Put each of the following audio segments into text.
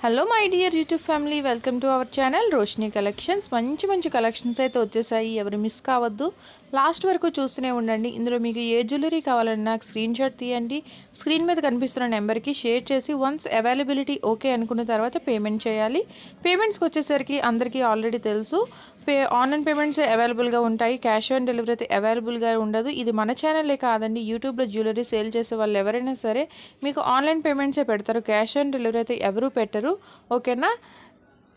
Hello my dear YouTube family, welcome to our channel Roshini collections. మంచి collections అయితే వచ్చేసాయి. ఎవరు మిస్ కావద్దు, లాస్ట్ వరకు చూస్తూనే ఉండండి. ఇందులో మీకు ఏ జ్యువెలరీ కావాలన్నా స్క్రీన్ షాట్ తీయండి, స్క్రీన్ మీద కనిపిస్తున్న నెంబర్కి షేర్ చేసి వన్స్ అవైలబిలిటీ ఓకే అనుకున్న తర్వాత పేమెంట్ చేయాలి. పేమెంట్స్కి వచ్చేసరికి అందరికీ ఆల్రెడీ తెలుసు, ఆన్లైన్ పేమెంట్స్ అవైలబుల్గా ఉంటాయి. క్యాష్ ఆన్ డెలివరీ అయితే అవైలబుల్గా ఉండదు. ఇది మన ఛానలే కాదండి, యూట్యూబ్లో జ్యువెలరీ సేల్ చేసే వాళ్ళు ఎవరైనా సరే మీకు ఆన్లైన్ పేమెంట్సే పెడతారు. క్యాష్ ఆన్ డెలివరీ అయితే ఎవరూ పెట్టరు. ఓకేనా.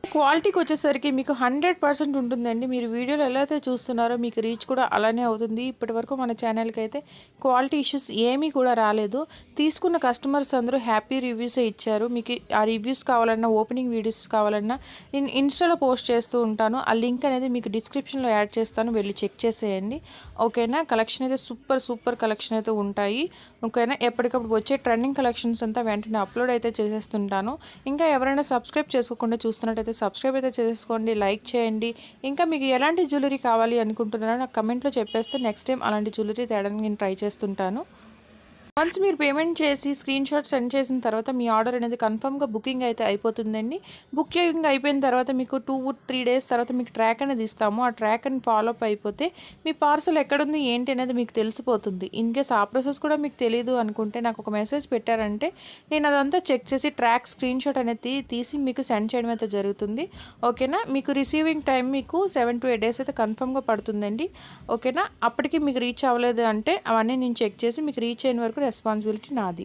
క్వాలిటీకి వచ్చేసరికి మీకు 100% ఉంటుందండి. మీరు వీడియోలో ఎలా అయితే చూస్తున్నారో మీకు రీచ్ కూడా అలానే అవుతుంది. ఇప్పటివరకు మన ఛానల్కి అయితే క్వాలిటీ ఇష్యూస్ ఏమీ కూడా రాలేదు. తీసుకున్న కస్టమర్స్ అందరూ హ్యాపీ రివ్యూసే ఇచ్చారు. మీకు ఆ రివ్యూస్ కావాలన్నా, ఓపెనింగ్ వీడియోస్ కావాలన్నా నేను ఇన్స్టాలో పోస్ట్ చేస్తూ ఉంటాను. ఆ లింక్ అనేది మీకు డిస్క్రిప్షన్లో యాడ్ చేస్తాను, వెళ్ళి చెక్ చేసేయండి. ఓకేనా. కలెక్షన్ అయితే సూపర్ కలెక్షన్ అయితే ఉంటాయి. ఓకేనా. ఎప్పటికప్పుడు వచ్చే ట్రెండింగ్ కలెక్షన్స్ అంతా వెంటనే అప్లోడ్ అయితే చేసేస్తుంటాను. ఇంకా ఎవరైనా సబ్స్క్రైబ్ చేసుకోకుండా చూస్తున్నట్టయితే సబ్స్క్రైబ్ అయితే చేసుకోండి, లైక్ చేయండి. ఇంకా మీకు ఎలాంటి జ్యువెలరీ కావాలి అనుకుంటున్నారో నాకు కమెంట్లో చెప్పేస్తే నెక్స్ట్ టైం అలాంటి జ్యువెలరీ తేడానికి నేను ట్రై చేస్తుంటాను. వన్స్ మీరు పేమెంట్ చేసి స్క్రీన్ షాట్ సెండ్ చేసిన తర్వాత మీ ఆర్డర్ అనేది కన్ఫర్మ్గా బుకింగ్ అయితే అయిపోతుందండి. బుకింగ్ అయిపోయిన తర్వాత మీకు 2-3 డేస్ తర్వాత మీకు ట్రాక్ అనేది ఇస్తాము. ఆ ట్రాక్ అని ఫాలో అప్ అయిపోతే మీ పార్సల్ ఎక్కడుంది ఏంటి అనేది మీకు తెలిసిపోతుంది. ఇన్ కేస్ ఆ ప్రాసెస్ కూడా మీకు తెలియదు అనుకుంటే నాకు ఒక మెసేజ్ పెట్టారంటే నేను అదంతా చెక్ చేసి ట్రాక్ స్క్రీన్ షాట్ అనేది తీసి మీకు సెండ్ చేయడం అయితే జరుగుతుంది. ఓకేనా. మీకు రిసీవింగ్ టైం మీకు 7 to 8 days అయితే కన్ఫర్మ్గా పడుతుందండి. ఓకేనా. అప్పటికి మీకు రీచ్ అవ్వలేదు అంటే అవన్నీ నేను చెక్ చేసి మీకు రీచ్ అయిన వరకు రెస్పాన్సిబిలిటీ నాది.